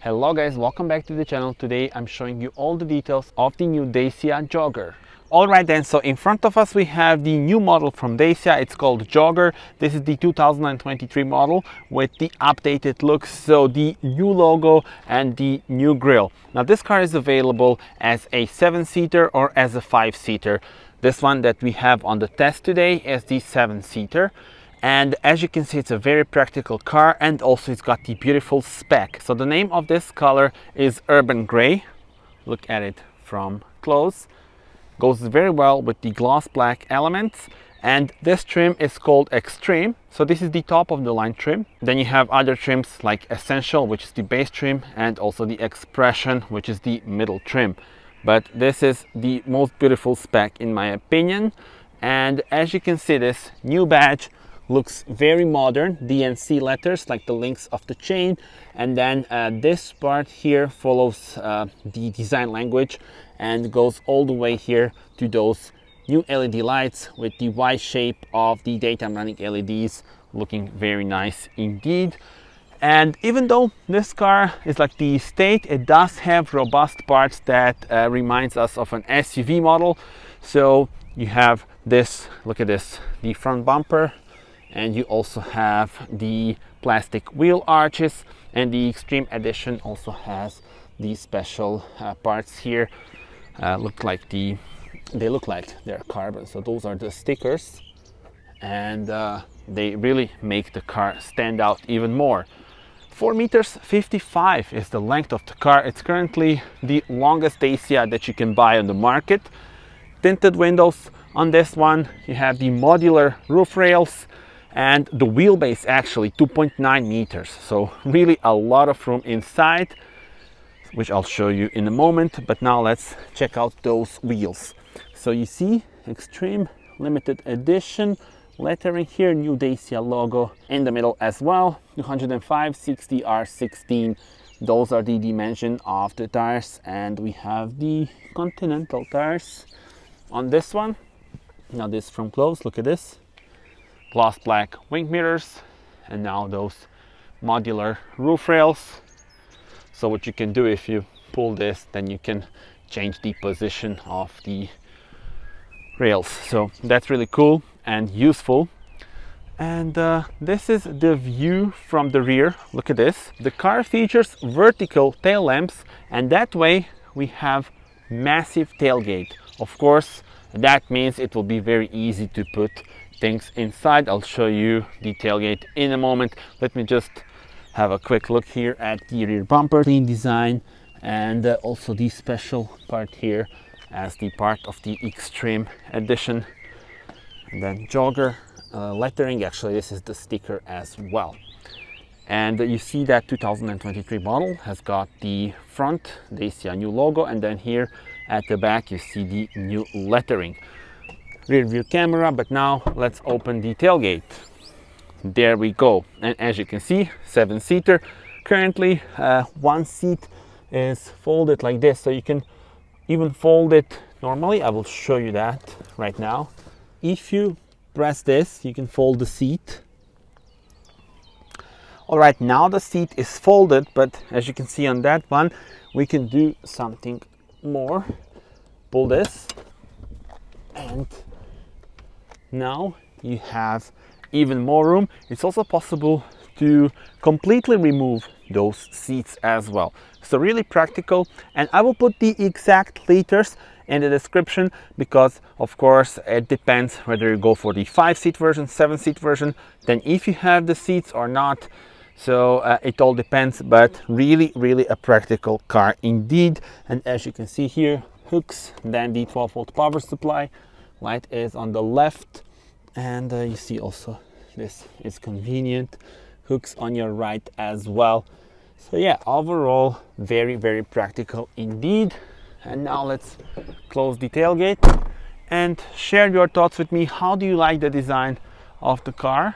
Hello guys, welcome back to the channel. Today I'm showing you all the details of the new Dacia Jogger. Alright then, so in front of us we have the new model from Dacia. It's called Jogger. This is the 2023 model with the updated look, so the new logo and the new grille. Now this car is available as a 7-seater or as a 5-seater. This one that we have on the test today is the 7-seater. And as you can see, it's a very practical car, and also it's got the beautiful spec. So the name of this color is Urban Gray. Look at it from close. Goes very well with the gloss black elements. And this trim is called Extreme. So this is the top of the line trim. Then you have other trims like Essential, which is the base trim, and also the Expression, which is the middle trim. But this is the most beautiful spec in my opinion. And as you can see, this new badge looks very modern. DNC letters like the links of the chain, and then this part here follows the design language and goes all the way here to those new LED lights with the Y shape of the daytime running LEDs, looking very nice indeed. And even though this car is like the Estate, it does have robust parts that reminds us of an SUV model. So you have this, look at this, the front bumper, and you also have the plastic wheel arches, and the Extreme Edition also has these special parts here. They look like they're carbon, so those are the stickers, and they really make the car stand out even more. 4 meters 55 is the length of the car. It's currently the longest Dacia that you can buy on the market. Tinted windows on this one. You have the modular roof rails, and the wheelbase actually 2.9 meters, so really a lot of room inside, which I'll show you in a moment. But now let's check out those wheels. So you see Extreme limited edition lettering here, new Dacia logo in the middle as well. 205/60 R16, those are the dimension of the tires, and we have the Continental tires on this one. Now this from close, look at this. Gloss black wing mirrors, and now those modular roof rails. So what you can do, if you pull this, then you can change the position of the rails. So that's really cool and useful. And this is the view from the rear. Look at this. The car features vertical tail lamps, and that way we have massive tailgate. Of course, that means it will be very easy to put things inside. I'll show you the tailgate in a moment. Let me just have a quick look here at the rear bumper. Clean design, and also the special part here as the part of the Extreme Edition. And then Jogger lettering, actually this is the sticker as well. And you see that 2023 model has got the front Dacia new logo, and then here at the back you see the new lettering. Rear view camera, but now let's open the tailgate. There we go. And as you can see, 7-seater. Currently one seat is folded like this, so you can even fold it normally. I will show you that right now. If you press this, you can fold the seat. All right, now the seat is folded, but as you can see on that one, we can do something more. Pull this, and now you have even more room. It's also possible to completely remove those seats as well. So really practical, and I will put the exact liters in the description, because of course it depends whether you go for the 5-seat version, 7-seat version, then if you have the seats or not. So it all depends, but really a practical car indeed. And as you can see here, hooks, then the 12-volt power supply. Light is on the left, and you see also this is convenient. Hooks on your right as well. So yeah, overall very practical indeed. And now let's close the tailgate and share your thoughts with me. How do you like the design of the car?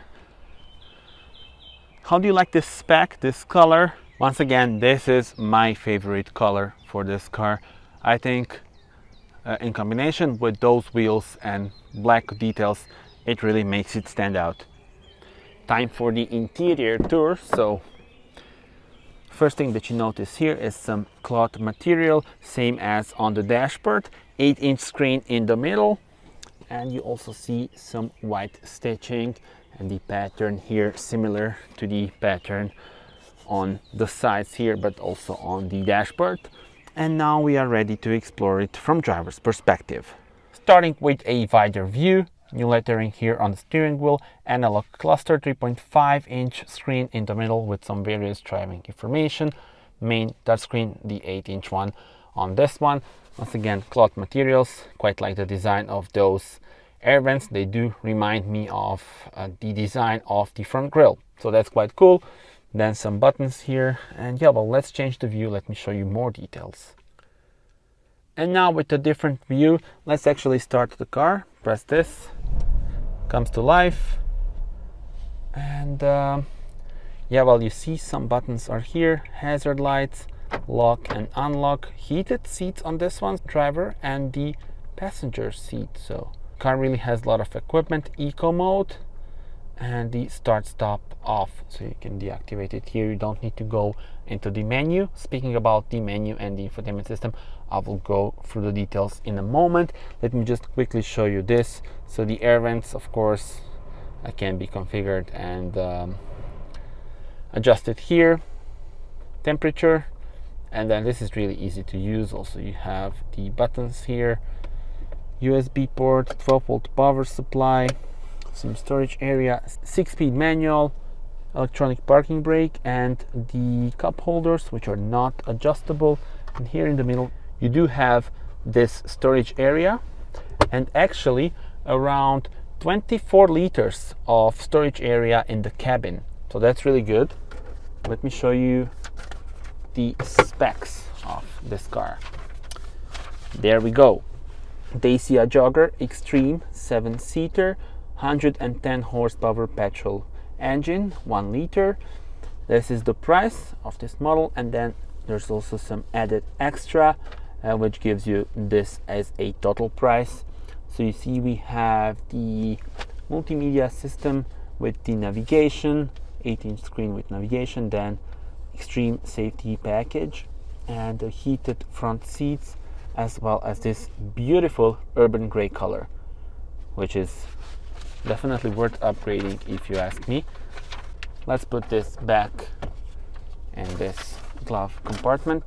How do you like this spec, this color? Once again, this is my favorite color for this car. I think in combination with those wheels and black details, it really makes it stand out. Time for the interior tour. So First thing that you notice here is some cloth material, same as on the dashboard, 8-inch screen in the middle, and you also see some white stitching, and the pattern here similar to the pattern on the sides here, but also on the dashboard. And now we are ready to explore it from driver's perspective. Starting with a wider view, new lettering here on the steering wheel, analog cluster, 3.5-inch screen in the middle with some various driving information, main touchscreen, the 8-inch one on this one. Once again, cloth materials, quite like the design of those air vents. They do remind me of the design of the front grille, so that's quite cool. Then some buttons here, and yeah, well, let's change the view. Let me show you more details. And now with a different view, let's actually start the car. Press this, comes to life, and yeah, well, you see some buttons are here, hazard lights, lock and unlock, heated seats on this one, driver and the passenger seat. So car really has a lot of equipment. Eco mode and the start stop off, so you can deactivate it here. You don't need to go into the menu. Speaking about the menu and the infotainment system, I will go through the details in a moment. Let me just quickly show you this. So the air vents, of course, can be configured and adjusted here. Temperature, and then this is really easy to use. Also, you have the buttons here, USB port, 12-volt power supply, some storage area, 6-speed manual, electronic parking brake, and the cup holders, which are not adjustable. And here in the middle you do have this storage area, and actually around 24 liters of storage area in the cabin, so that's really good. Let me show you the specs of this car. There we go. Dacia Jogger Extreme 7-seater, 110 horsepower petrol engine, 1 liter. This is the price of this model, and then there's also some added extra which gives you this as a total price. So you see we have the multimedia system with the navigation, 8-inch screen with navigation, then extreme safety package and the heated front seats, as well as this beautiful urban gray color, which is definitely worth upgrading if you ask me. Let's put this back in this glove compartment,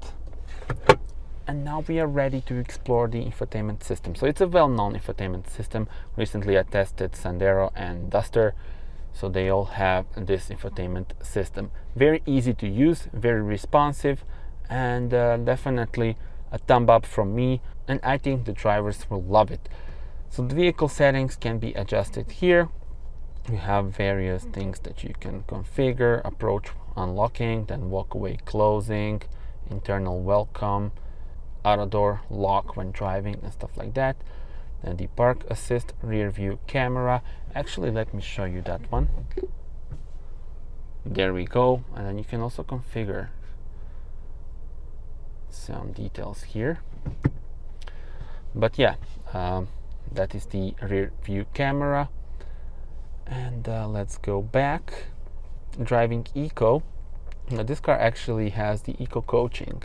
and now we are ready to explore the infotainment system. So it's a well-known infotainment system. Recently I tested Sandero and Duster, so they all have this infotainment system. Very easy to use, very responsive, and definitely a thumb up from me, and I think the drivers will love it. So the vehicle settings can be adjusted here. You have various things that you can configure: approach unlocking, then walk away closing, internal welcome, auto door lock when driving and stuff like that. Then the park assist, rear view camera. Actually, let me show you that one. There we go. And then you can also configure some details here. But yeah, that is the rear view camera. And let's go back. Driving eco. Now, this car actually has the eco coaching,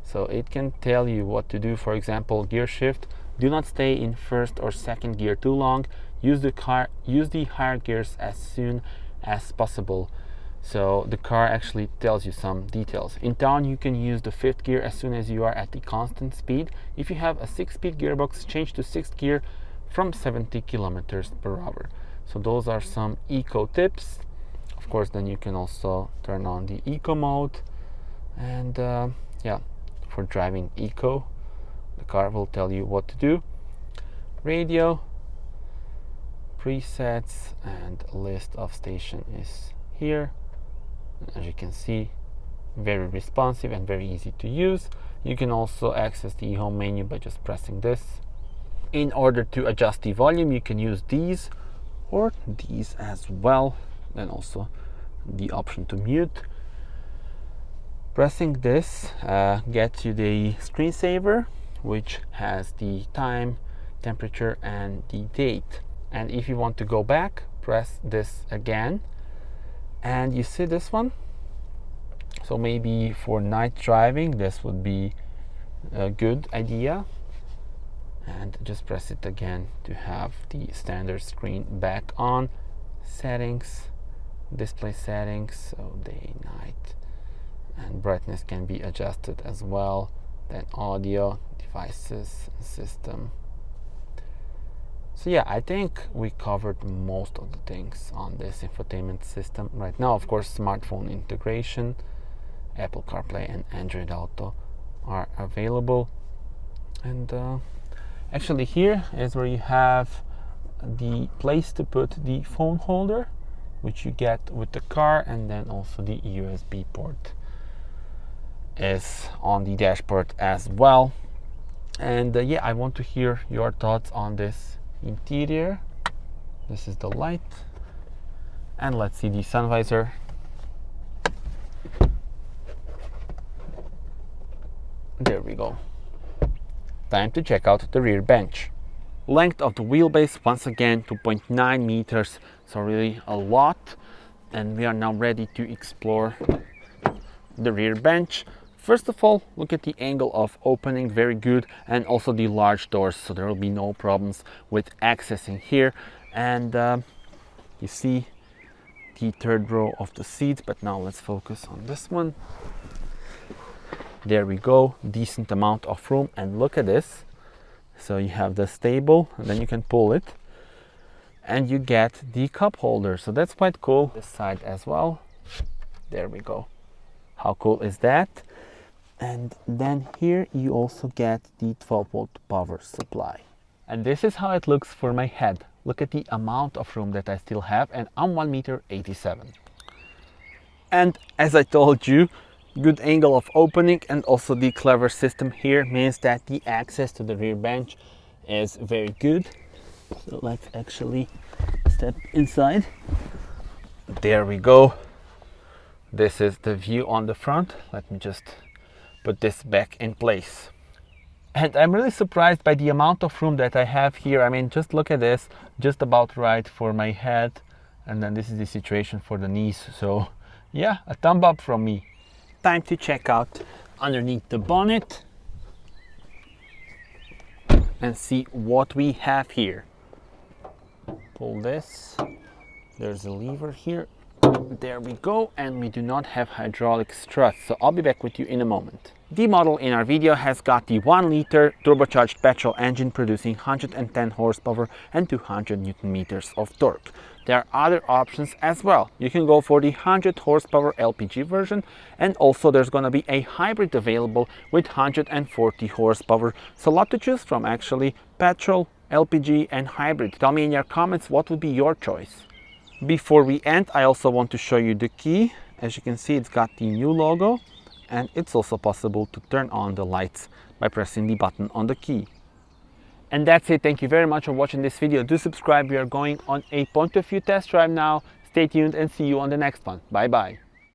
so it can tell you what to do. For example, gear shift, do not stay in first or second gear too long. Use the higher gears as soon as possible. So the car actually tells you some details. In town, you can use the 5th gear as soon as you are at the constant speed. If you have a 6-speed gearbox, change to 6th gear from 70 kilometers per hour. So those are some eco tips. Of course, then you can also turn on the eco mode, and yeah, for driving eco, the car will tell you what to do. Radio, presets, and list of station is here. As you can see, very responsive and very easy to use. You can also access the home menu by just pressing this. In order to adjust the volume, you can use these or these as well. Then also the option to mute. Pressing this gets you the screensaver, which has the time, temperature, and the date. And if you want to go back, press this again, and you see this one, So maybe for night driving this would be a good idea. And just press it again to have the standard screen back on. Settings, display settings, so day, night, and brightness can be adjusted as well. Then audio, devices, system. So yeah, I think we covered most of the things on this infotainment system right now. Of course, smartphone integration, Apple CarPlay and Android Auto are available. And actually here is where you have the place to put the phone holder, which you get with the car, and then also the USB port is on the dashboard as well. And yeah, I want to hear your thoughts on this interior. This is the light, and let's see the sun visor. There we go. Time to check out the rear bench. Length of the wheelbase, once again 2.9 meters, so really a lot. And we are now ready to explore the rear bench. First of all, look at the angle of opening, very good, and also the large doors, so there will be no problems with accessing here. And you see the third row of the seats, but now let's focus on this one. There we go, decent amount of room, and look at this. So you have the stable, and then you can pull it, and you get the cup holder, so that's quite cool. This side as well. There we go. How cool is that? And then here you also get the 12-volt power supply. And this is how it looks for my head. Look at the amount of room that I still have, and I'm 1.87 meters. And as I told you, good angle of opening, and also the clever system here means that the access to the rear bench is very good. So let's actually step inside. There we go. This is the view on the front. Let me just put this back in place. And I'm really surprised by the amount of room that I have here. I mean, just look at this, just about right for my head. And then this is the situation for the knees. So yeah, a thumb up from me. Time to check out underneath the bonnet and see what we have here. Pull this, there's a lever here. There we go, and we do not have hydraulic struts, so I'll be back with you in a moment. The model in our video has got the 1-liter turbocharged petrol engine producing 110 horsepower and 200 Newton meters of torque. There are other options as well. You can go for the 100 horsepower LPG version, and also there's going to be a hybrid available with 140 horsepower. So a lot to choose from actually: petrol, LPG and hybrid. Tell me in your comments what would be your choice. Before we end, I also want to show you the key. As you can see, it's got the new logo, and it's also possible to turn on the lights by pressing the button on the key. And that's it. Thank you very much for watching this video. Do subscribe. We are going on a point of view test drive now. Stay tuned and see you on the next one. Bye bye.